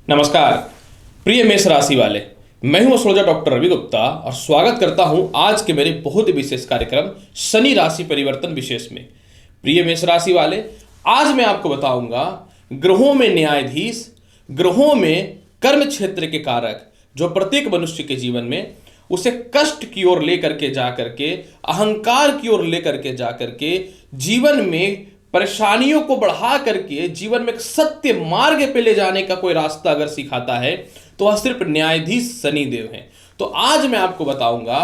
नमस्कार प्रिय मेष राशि वाले, मैं हूं एस्ट्रोलॉजर डॉक्टर रवि गुप्ता और स्वागत करता हूं आज के मेरे बहुत ही विशेष कार्यक्रम शनि राशि परिवर्तन विशेष में। प्रिय मेष राशि वाले, आज मैं आपको बताऊंगा ग्रहों में न्यायाधीश, ग्रहों में कर्म क्षेत्र के कारक जो प्रत्येक मनुष्य के जीवन में उसे कष्ट की ओर लेकर के जा करके, अहंकार की ओर लेकर के जा करके, जीवन में परेशानियों को बढ़ा करके जीवन में एक सत्य मार्ग पे ले जाने का कोई रास्ता अगर सिखाता है तो वह सिर्फ न्यायाधीश शनि देव हैं। तो आज मैं आपको बताऊंगा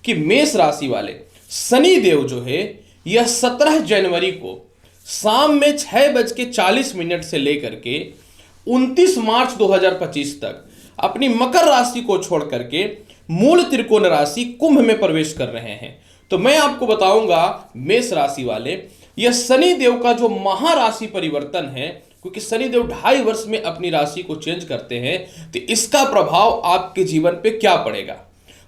कि मेष राशि वाले शनि देव जो है यह 17 जनवरी को शाम में 6:40 से लेकर के 29 मार्च 2025 तक अपनी मकर राशि को छोड़ करके मूल त्रिकोण राशि कुंभ में प्रवेश कर रहे हैं। तो मैं आपको बताऊंगा मेष राशि वाले, यह शनि देव का जो महाराशि परिवर्तन है, क्योंकि शनि देव 2.5 वर्ष में अपनी राशि को चेंज करते हैं, तो इसका प्रभाव आपके जीवन पे क्या पड़ेगा।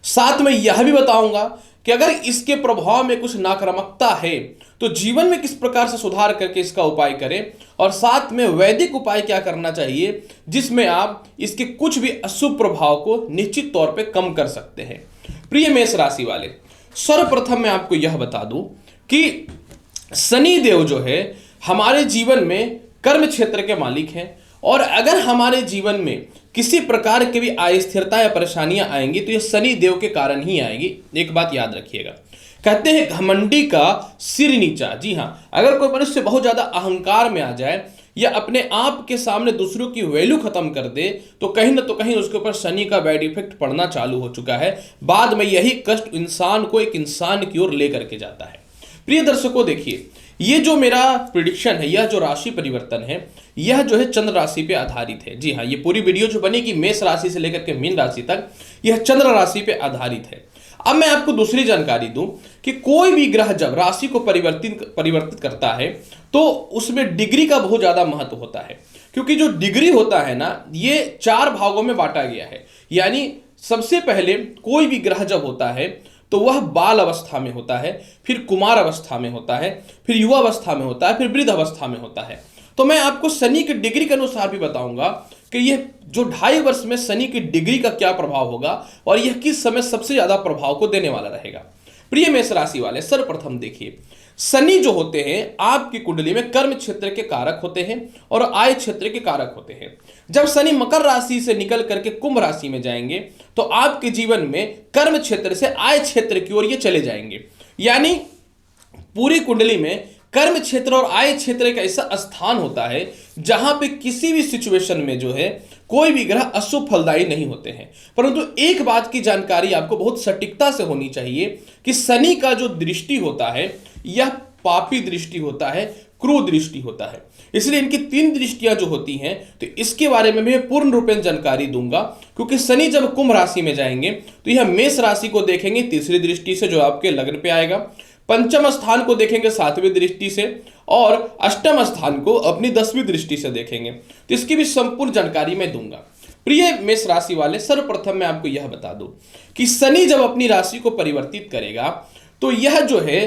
साथ में यह भी बताऊंगा कि अगर इसके प्रभाव में कुछ नकारात्मकता है तो जीवन में किस प्रकार से सुधार करके इसका उपाय करें, और साथ में वैदिक उपाय क्या करना चाहिए जिसमें आप इसके कुछ भी अशुभ प्रभाव को निश्चित तौर पे कम कर सकते हैं। प्रिय मेष राशि वाले, सर्वप्रथम मैं आपको यह बता दूं कि शनि देव जो है हमारे जीवन में कर्म क्षेत्र के मालिक हैं, और अगर हमारे जीवन में किसी प्रकार की भी अस्थिरता या परेशानियां आएंगी तो ये शनि देव के कारण ही आएगी। एक बात याद रखिएगा, कहते हैं घमंडी का सिर नीचा। जी हां, अगर कोई मनुष्य बहुत ज्यादा अहंकार में आ जाए या अपने आप के सामने दूसरों की वैल्यू खत्म कर दे तो कहीं ना तो कहीं उसके ऊपर शनि का बैड इफेक्ट पड़ना चालू हो चुका है। बाद में यही कष्ट इंसान को एक इंसान की ओर लेकर के जाता है। प्रिय दर्शकों, देखिए, ये जो मेरा प्रिडिक्शन है, यह जो राशि परिवर्तन है, यह जो है चंद्र राशि पे आधारित है। जी हाँ, ये पूरी वीडियो जो बनेगी मेष राशि से लेकर के मीन राशि तक, यह चंद्र राशि पे आधारित है। अब मैं आपको दूसरी जानकारी दूं कि कोई भी ग्रह जब राशि को परिवर्तित करता है तो उसमें डिग्री का बहुत ज्यादा महत्व होता है, क्योंकि जो डिग्री होता है ना, ये 4 भागों में बांटा गया है। यानी सबसे पहले कोई भी ग्रह जब होता है तो वह बाल अवस्था में होता है, फिर कुमार अवस्था में होता है, फिर युवा अवस्था में होता है, फिर वृद्ध अवस्था में होता है। तो मैं आपको शनि की डिग्री के अनुसार भी बताऊंगा कि यह जो 2.5 वर्ष में शनि की डिग्री का क्या प्रभाव होगा और यह किस समय सबसे ज्यादा प्रभाव को देने वाला रहेगा। प्रिय मेष राशि वाले, सर्वप्रथम देखिए, शनि जो होते हैं आपकी कुंडली में कर्म क्षेत्र के कारक होते हैं और आय क्षेत्र के कारक होते हैं। जब शनि मकर राशि से निकल करके कुंभ राशि में जाएंगे तो आपके जीवन में कर्म क्षेत्र से आय क्षेत्र की ओर ये चले जाएंगे। यानी पूरी कुंडली में कर्म क्षेत्र और आय क्षेत्र एक ऐसा स्थान होता है जहां पे किसी भी सिचुएशन में जो है कोई भी ग्रह अशुभ फलदायी नहीं होते हैं। परंतु एक बात की जानकारी आपको बहुत सटीकता से होनी चाहिए कि शनि का जो दृष्टि होता है यह पापी दृष्टि होता है, क्रूर दृष्टि होता है। इसलिए इनकी 3 दृष्टियां जो होती हैं तो इसके बारे में मैं पूर्ण रूप में जानकारी दूंगा, क्योंकि शनि जब कुंभ राशि में जाएंगे तो यह मेष राशि को देखेंगे तीसरी दृष्टि से जो आपके लग्न पे आएगा, पंचम स्थान को देखेंगे 7वीं दृष्टि से, और अष्टम स्थान को अपनी 10वीं दृष्टि से देखेंगे। तो इसकी भी संपूर्ण जानकारी मैं दूंगा। प्रिय मेष राशि वाले, सर्वप्रथम मैं आपको यह बता दूं कि शनि जब अपनी राशि को परिवर्तित करेगा तो यह जो है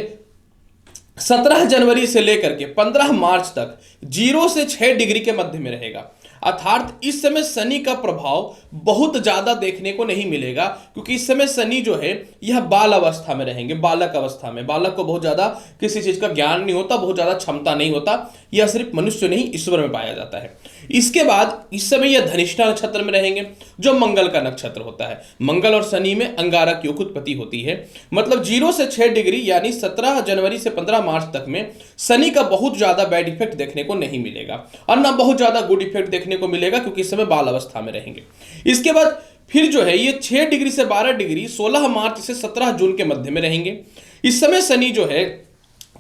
17 जनवरी से लेकर के 15 मार्च तक 0 से 6 डिग्री के मध्य में रहेगा। अर्थात इस समय शनि का प्रभाव बहुत ज्यादा देखने को नहीं मिलेगा, क्योंकि इस समय शनि जो है यह बाल अवस्था में रहेंगे, बालक अवस्था में। बालक को बहुत ज्यादा किसी चीज का ज्ञान नहीं होता, बहुत ज्यादा क्षमता नहीं होता, यह सिर्फ मनुष्य नहीं ईश्वर में पाया जाता है। इसके बाद इस समय यह धनिष्ठा नक्षत्र में रहेंगे जो मंगल का नक्षत्र होता है। मंगल और शनि में अंगारक योग उत्पत्ति होती है। मतलब 0 से 6 डिग्री यानी 17 जनवरी से 15 मार्च तक में शनि का बहुत ज्यादा बैड इफेक्ट देखने को नहीं मिलेगा और ना बहुत ज्यादा गुड इफेक्ट देखने को मिलेगा, क्योंकि इस समय बाल अवस्था में रहेंगे। इसके बाद फिर जो है ये 6 डिग्री से 12 डिग्री 16 मार्च से 17 जून के मध्य में रहेंगे। इस समय शनि जो है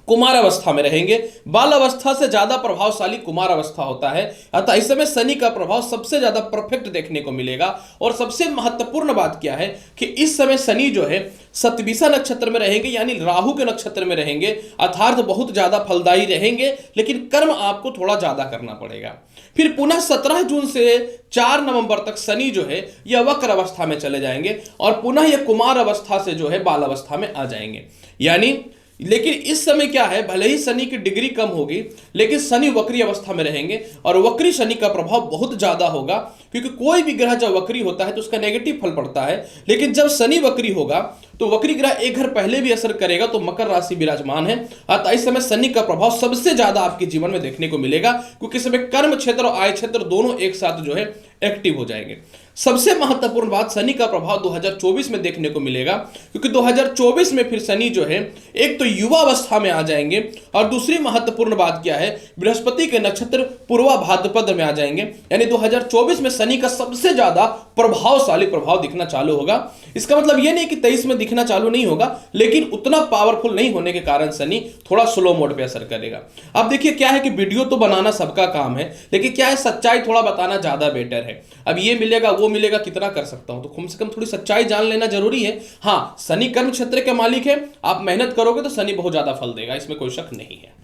कुमार अवस्था में रहेंगे। बाल अवस्था से ज्यादा प्रभावशाली कुमार अवस्था होता है, अतः इस समय शनि का प्रभाव सबसे ज्यादा परफेक्ट देखने को मिलेगा। और सबसे महत्वपूर्ण बात क्या है कि इस समय शनि जो है शतभिषा नक्षत्र में रहेंगे, यानी राहु के नक्षत्र में रहेंगे, अर्थात बहुत ज्यादा फलदायी रहेंगे, लेकिन कर्म आपको थोड़ा ज्यादा करना पड़ेगा। फिर पुनः 17 जून से 4 नवंबर तक शनि जो है यह वक्र अवस्था में चले जाएंगे और पुनः यह कुमार अवस्था से जो है बाल अवस्था में आ जाएंगे। यानी लेकिन इस समय क्या है, भले ही शनि की डिग्री कम होगी लेकिन शनि वक्री अवस्था में रहेंगे और वक्री शनि का प्रभाव बहुत ज्यादा होगा, क्योंकि कोई भी ग्रह जब वक्री होता है तो उसका नेगेटिव फल पड़ता है। लेकिन जब शनि वक्री होगा तो वक्री ग्रह एक घर पहले भी असर करेगा, तो मकर राशि विराजमान है। अतः इस समय शनि का प्रभाव सबसे ज्यादा आपके जीवन में देखने को मिलेगा, क्योंकि इस समय कर्म क्षेत्र और आय क्षेत्र दोनों एक साथ जो है एक्टिव हो जाएंगे। सबसे महत्वपूर्ण बात, शनि का प्रभाव 2024 में देखने को मिलेगा, क्योंकि 2024 में फिर शनि जो है एक तो युवा अवस्था में आ जाएंगे, और दूसरी महत्वपूर्ण बात क्या है, बृहस्पति के नक्षत्र पूर्वा भाद्रपद में आ जाएंगे। यानी 2024 में शनि का सबसे ज्यादा प्रभावशाली प्रभाव दिखना चालू होगा। इसका मतलब यह नहीं कि 23 में दिखना चालू नहीं होगा, लेकिन उतना पावरफुल नहीं होने के कारण शनि थोड़ा स्लो मोड पे असर करेगा। अब देखिए क्या है कि वीडियो तो बनाना सबका काम है, लेकिन क्या है, सच्चाई थोड़ा बताना ज्यादा बेटर है। अब ये मिलेगा वो मिलेगा कितना कर सकता हूं, तो कम से कम थोड़ी सच्चाई जान लेना जरूरी है। हाँ, शनि कर्म क्षेत्र के मालिक है, आप मेहनत करोगे तो शनि बहुत ज्यादा फल देगा, इसमें कोई शक नहीं है।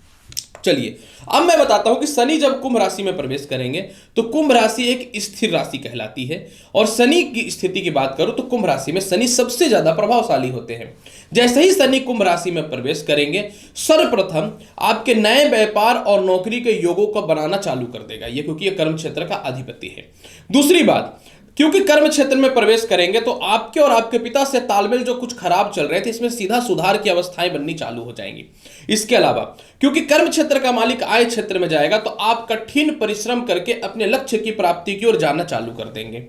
चलिए अब मैं बताता हूं कि शनि जब कुंभ राशि में प्रवेश करेंगे तो कुंभ राशि एक स्थिर राशि कहलाती है, और शनि की स्थिति की बात करूं तो कुंभ राशि में शनि सबसे ज्यादा प्रभावशाली होते हैं। जैसे ही शनि कुंभ राशि में प्रवेश करेंगे, सर्वप्रथम आपके नए व्यापार और नौकरी के योगों को बनाना चालू कर देगा ये, क्योंकि ये कर्म क्षेत्र का अधिपति है। दूसरी बात, क्योंकि कर्म क्षेत्र में प्रवेश करेंगे तो आपके और आपके पिता से तालमेल जो कुछ खराब चल रहे थे, इसमें सीधा सुधार की अवस्थाएं बननी चालू हो जाएंगी। इसके अलावा क्योंकि कर्म क्षेत्र का मालिक आय क्षेत्र में जाएगा तो आप कठिन परिश्रम करके अपने लक्ष्य की प्राप्ति की ओर जाना चालू कर देंगे।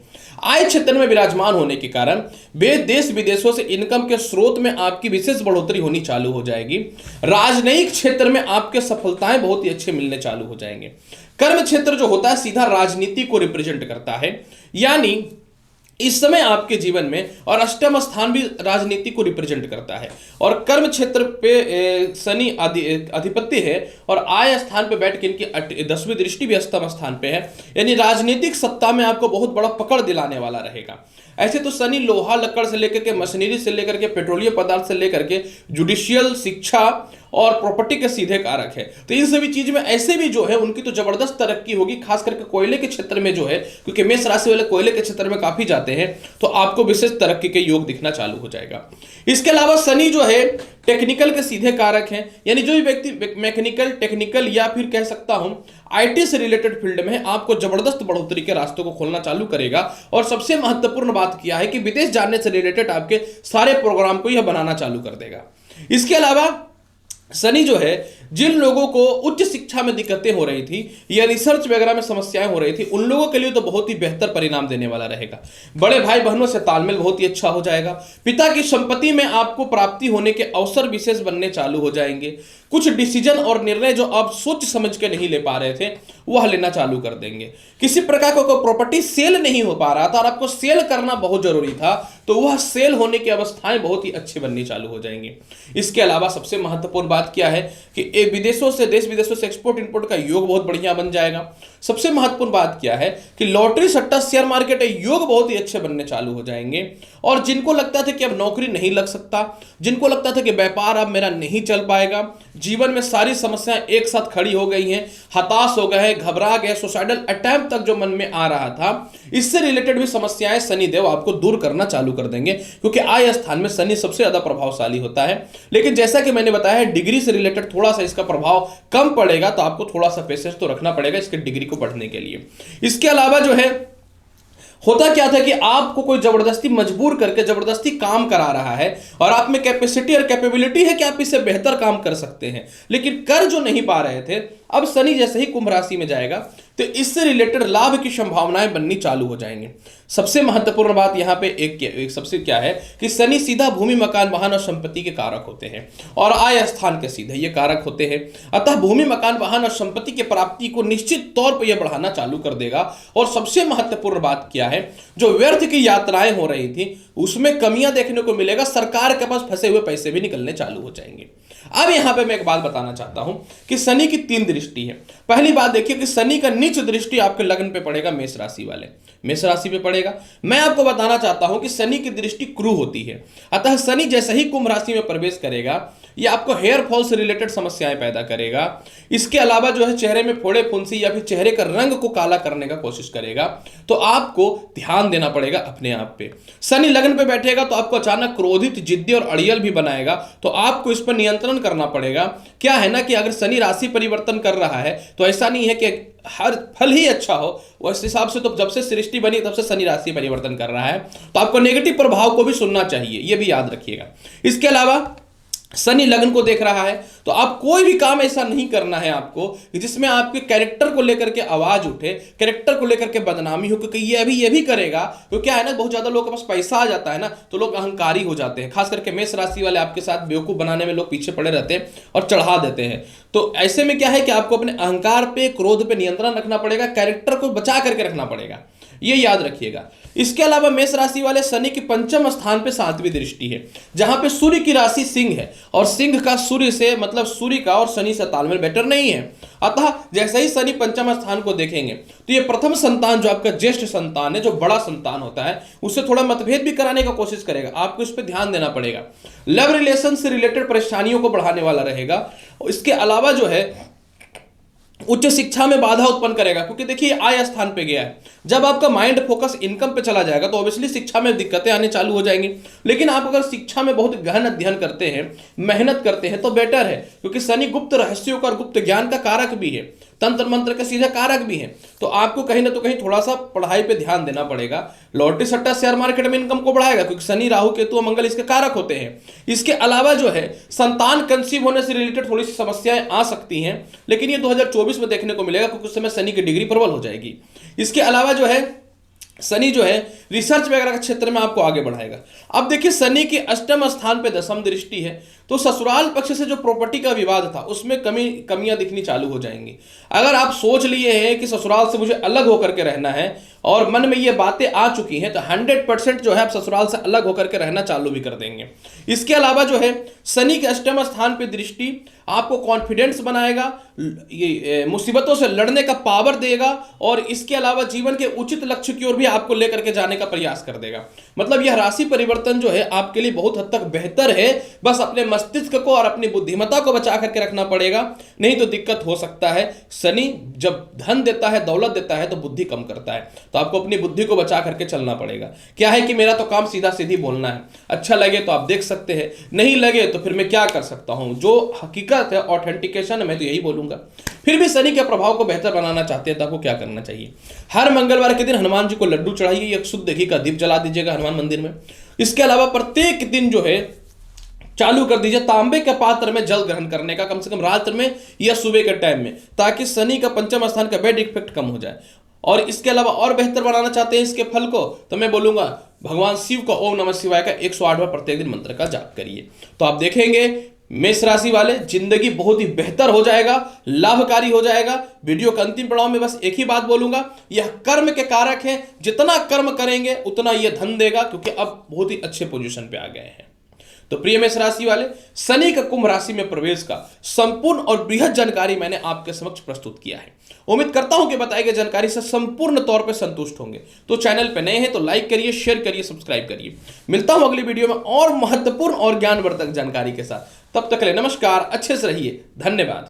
आय क्षेत्र में विराजमान होने के कारण देश विदेशों से इनकम के स्रोत में आपकी विशेष बढ़ोतरी होनी चालू हो जाएगी। राजनयिक क्षेत्र में आपके सफलताएं बहुत ही अच्छे मिलने चालू हो जाएंगे। कर्म क्षेत्र जो होता है सीधा राजनीति को रिप्रेजेंट करता है, यानी इस समय आपके जीवन में, और अष्टम स्थान भी राजनीति को रिप्रेजेंट करता है, और कर्म क्षेत्र पे शनि अधिपति है, और आय स्थान पे बैठ के इनकी 10वीं दृष्टि भी अष्टम स्थान पे है, यानी राजनीतिक सत्ता में आपको बहुत बड़ा पकड़ दिलाने वाला रहेगा। ऐसे तो शनि लोहा लक्कड़ से लेकर के, मशीनरी से लेकर के, पेट्रोलियम पदार्थ से लेकर के, जुडिशियल, शिक्षा और प्रॉपर्टी के सीधे कारक है। तो इन सभी चीज में ऐसे भी जो है उनकी तो जबरदस्त तरक्की होगी, खास करके कोयले के क्षेत्र में जो है, क्योंकि मेष राशि वाले कोयले के क्षेत्र में काफी जाते हैं, तो आपको विशेष तरक्की के योग दिखना चालू हो जाएगा। इसके अलावा शनि जो है टेक्निकल के सीधे कारक हैं, यानी जो भी व्यक्ति मैकेनिकल, टेक्निकल या फिर कह सकता हूं आईटी से रिलेटेड फील्ड में है, आपको जबरदस्त बढ़ोतरी के रास्तों को खोलना चालू करेगा। और सबसे महत्वपूर्ण बात क्या है कि विदेश जाने से रिलेटेड आपके सारे प्रोग्राम को यह बनाना चालू कर देगा। इसके अलावा शनि जो है जिन लोगों को उच्च शिक्षा में दिक्कतें हो रही थी या रिसर्च वगैरह में समस्याएं हो रही थी, उन लोगों के लिए तो बहुत ही बेहतर परिणाम देने वाला रहेगा। बड़े भाई बहनों से तालमेल बहुत ही अच्छा हो जाएगा। पिता की संपत्ति में आपको प्राप्ति होने के अवसर विशेष बनने चालू हो जाएंगे। कुछ डिसीजन और निर्णय जो आप सोच समझ के नहीं ले पा रहे थे वह लेना चालू कर देंगे। किसी प्रकार का कोई प्रॉपर्टी सेल नहीं हो पा रहा था और आपको सेल करना बहुत जरूरी था, तो वह सेल होने की अवस्थाएं बहुत ही अच्छी बननी चालू हो जाएंगी। इसके अलावा सबसे महत्वपूर्ण बात क्या है कि विदेशों से, देश विदेशों से एक्सपोर्ट इंपोर्ट का योग बहुत बढ़िया बन जाएगा। सबसे महत्वपूर्ण बात क्या है कि लॉटरी, सट्टा, शेयर मार्केट योग बहुत ही अच्छे बनने चालू हो जाएंगे। और जिनको लगता था कि अब नौकरी नहीं लग सकता, जिनको लगता था कि व्यापार अब मेरा नहीं चल पाएगा, जीवन में सारी समस्याएं एक साथ खड़ी हो गई हैं, हताश हो गए हैं, घबरा गए, सुसाइडल अटेम्प्ट तक जो मन में आ रहा था, इससे रिलेटेड भी समस्याएं शनिदेव आपको दूर करना चालू कर देंगे, क्योंकि आय स्थान में शनि सबसे ज्यादा प्रभावशाली होता है। लेकिन जैसा कि मैंने बताया डिग्री से रिलेटेड थोड़ा सा इसका प्रभाव कम पड़ेगा, तो आपको थोड़ा सा पेशेंस तो रखना पड़ेगा इसके डिग्री को बढ़ने के लिए। इसके अलावा जो है होता क्या था कि आपको कोई जबरदस्ती मजबूर करके जबरदस्ती काम करा रहा है और आप में कैपेसिटी और कैपेबिलिटी है कि आप इससे बेहतर काम कर सकते हैं, लेकिन कर जो नहीं पा रहे थे, अब शनि जैसे ही कुंभ राशि में जाएगा तो इससे रिलेटेड लाभ की संभावनाएं बननी चालू हो जाएंगी। सबसे महत्वपूर्ण बात यहां पे एक सबसे क्या है कि शनि सीधा भूमि, मकान, वाहन और संपत्ति के कारक होते हैं और आय स्थान के सीधे ये कारक होते हैं। अतः भूमि, मकान, वाहन और संपत्ति की प्राप्ति को निश्चित तौर पर यह बढ़ाना चालू कर देगा। और सबसे महत्वपूर्ण बात क्या है, जो व्यर्थ की यात्राएं हो रही थी उसमें कमियां देखने को मिलेगा। सरकार के पास फंसे हुए पैसे भी निकलने चालू हो जाएंगे। अब यहां पे मैं एक बात बताना चाहता हूं कि शनि की 3 दृष्टि है। पहली बात देखिए कि शनि का नीच दृष्टि आपके लग्न पे पड़ेगा, मेष राशि वाले मेष राशि पे पड़ेगा। मैं आपको बताना चाहता हूं कि शनि की दृष्टि क्रू होती है। अतः शनि जैसे ही कुंभ राशि में प्रवेश करेगा यह आपको हेयर फॉल से रिलेटेड समस्याएं पैदा करेगा। इसके अलावा जो है चेहरे में फोड़े फुंसी या फिर चेहरे का रंग को काला करने का कोशिश करेगा, तो आपको ध्यान देना पड़ेगा अपने आप पे। शनि लग्न पे बैठेगा तो आपको अचानक क्रोधित, जिद्दी और अड़ियल भी बनाएगा, तो आपको इस पर नियंत्रण परिवर्तन करना पड़ेगा। क्या है ना कि अगर शनि राशि परिवर्तन कर रहा है तो ऐसा नहीं है कि हर फल ही अच्छा हो, उस हिसाब से तो जब से सृष्टि बनी तब से शनि राशि परिवर्तन कर रहा है, तो आपको नेगेटिव प्रभाव को भी सुनना चाहिए, ये भी याद रखिएगा। इसके अलावा शनि लग्न को देख रहा है, तो आप कोई भी काम ऐसा नहीं करना है आपको कि जिसमें आपके कैरेक्टर को लेकर के आवाज उठे, कैरेक्टर को लेकर के बदनामी हो, क्योंकि ये भी करेगा। तो क्या है ना, बहुत ज्यादा लोगों के पास पैसा आ जाता है ना, तो लोग अहंकारी हो जाते हैं। खास करके मेष राशि वाले आपके साथ बेवकूफ बनाने में लोग पीछे पड़े रहते हैं और चढ़ा देते हैं। तो ऐसे में क्या है कि आपको अपने अहंकार पे, क्रोध पे नियंत्रण रखना पड़ेगा, कैरेक्टर को बचा करके रखना पड़ेगा, ये याद रखिएगा। इसके अलावा मेष राशि वाले शनि की पंचम स्थान पे 7वीं दृष्टि है, जहां पे सूर्य की राशि सिंह है, और सिंह का सूर्य से मतलब सूर्य का और शनि से तालमेल बेटर नहीं है। अतः जैसे ही शनि पंचम स्थान को देखेंगे तो ये प्रथम संतान, जो आपका ज्येष्ठ संतान है, जो बड़ा संतान होता है, उससे थोड़ा मतभेद भी कराने का कोशिश करेगा। आपको इस पर ध्यान देना पड़ेगा। लव रिलेशन से रिलेटेड परेशानियों को बढ़ाने वाला रहेगा। इसके अलावा जो है उच्च शिक्षा में बाधा उत्पन्न करेगा, क्योंकि देखिए आय स्थान पे गया है। जब आपका माइंड फोकस इनकम पे चला जाएगा तो ऑब्वियसली शिक्षा में दिक्कतें आने चालू हो जाएंगी। लेकिन आप अगर शिक्षा में बहुत गहन अध्ययन करते हैं, मेहनत करते हैं, तो बेटर है, क्योंकि शनि गुप्त रहस्यों का और गुप्त ज्ञान का कारक भी है, तंत्र मंत्र का सीधा कारक भी है। तो आपको कहीं ना तो कहीं थोड़ा सा पढ़ाई पे ध्यान देना पड़ेगा। लॉटरी सट्टा शेयर मार्केट में इनकम को बढ़ाएगा, क्योंकि शनि राहु केतु और मंगल इसके कारक होते हैं। इसके अलावा जो है संतान कंसीव होने से रिलेटेड थोड़ी सी समस्याएं आ सकती हैं, लेकिन ये 2024 में देखने को मिलेगा, क्योंकि उस समय शनि की डिग्री प्रबल हो जाएगी। इसके अलावा जो है शनि जो है रिसर्च वगैरह के क्षेत्र में आपको आगे बढ़ाएगा। अब देखिए शनि की अष्टम स्थान पे 10वीं दृष्टि है, तो ससुराल पक्ष से जो प्रॉपर्टी का विवाद था उसमें कमियां दिखनी चालू हो जाएंगी। अगर आप सोच लिए हैं कि ससुराल से मुझे अलग होकर के रहना है और मन में ये बातें आ चुकी हैं, तो 100% जो है आप ससुराल से अलग होकर के रहना चालू भी कर देंगे। इसके अलावा जो है शनि के अष्टम स्थान पे दृष्टि आपको कॉन्फिडेंस बनाएगा, ये मुसीबतों से लड़ने का पावर देगा, और इसके अलावा जीवन के उचित लक्ष्य की ओर भी आपको लेकर के जाने का प्रयास कर देगा। मतलब यह राशि परिवर्तन जो है आपके लिए बहुत हद तक बेहतर है। बस अपने मस्तिष्क को और अपनी बुद्धिमत्ता को बचा करके रखना पड़ेगा, नहीं तो दिक्कत हो सकता है। शनि जब धन देता है, दौलत देता है, तो बुद्धि कम करता है, तो आपको अपनी बुद्धि को बचा करके चलना पड़ेगा। क्या है कि मेरा तो काम सीधा सीधी बोलना है, अच्छा लगे तो आप देख सकते हैं, नहीं लगे तो फिर मैं क्या कर सकता हूं। जो हकीकत है, ऑथेंटिकेशन, मैं तो यही बोलूंगा। फिर भी शनि के प्रभाव को बेहतर बनाना चाहते हैं तो आपको क्या करना चाहिए? हर मंगलवार के दिन हनुमान जी को लड्डू चढ़ाइए, एक शुद्ध घी का दीप जला दीजिएगा हनुमान मंदिर में। इसके अलावा प्रत्येक दिन जो है चालू कर दीजिए तांबे के पात्र में जल ग्रहण करने का, कम से कम रात्र में या सुबह के टाइम में, ताकि शनि का पंचम स्थान का बैड इफेक्ट कम हो जाए। और इसके अलावा और बेहतर बनाना चाहते हैं इसके फल को, तो मैं बोलूंगा भगवान शिव का ओम नमः शिवाय का 108 बार प्रत्येक दिन मंत्र का जाप करिए। तो आप देखेंगे मेष राशि वाले जिंदगी बहुत ही बेहतर हो जाएगा, लाभकारी हो जाएगा। वीडियो के अंतिम पड़ाव में बस एक ही बात बोलूंगा, यह कर्म के कारक है, जितना कर्म करेंगे उतना यह धन देगा, क्योंकि अब बहुत ही अच्छे पोजीशन पे आ गए हैं। तो प्रिय मेष राशि वाले, शनि का कुंभ राशि में प्रवेश का संपूर्ण और बृहद जानकारी मैंने आपके समक्ष प्रस्तुत किया है। उम्मीद करता हूं कि बताई गई जानकारी से संपूर्ण तौर पे संतुष्ट होंगे। तो चैनल पे नए हैं तो लाइक करिए, शेयर करिए, सब्सक्राइब करिए। मिलता हूं अगली वीडियो में और महत्वपूर्ण और ज्ञानवर्धक जानकारी के साथ। तब तक के लिए नमस्कार, अच्छे से रहिए, धन्यवाद।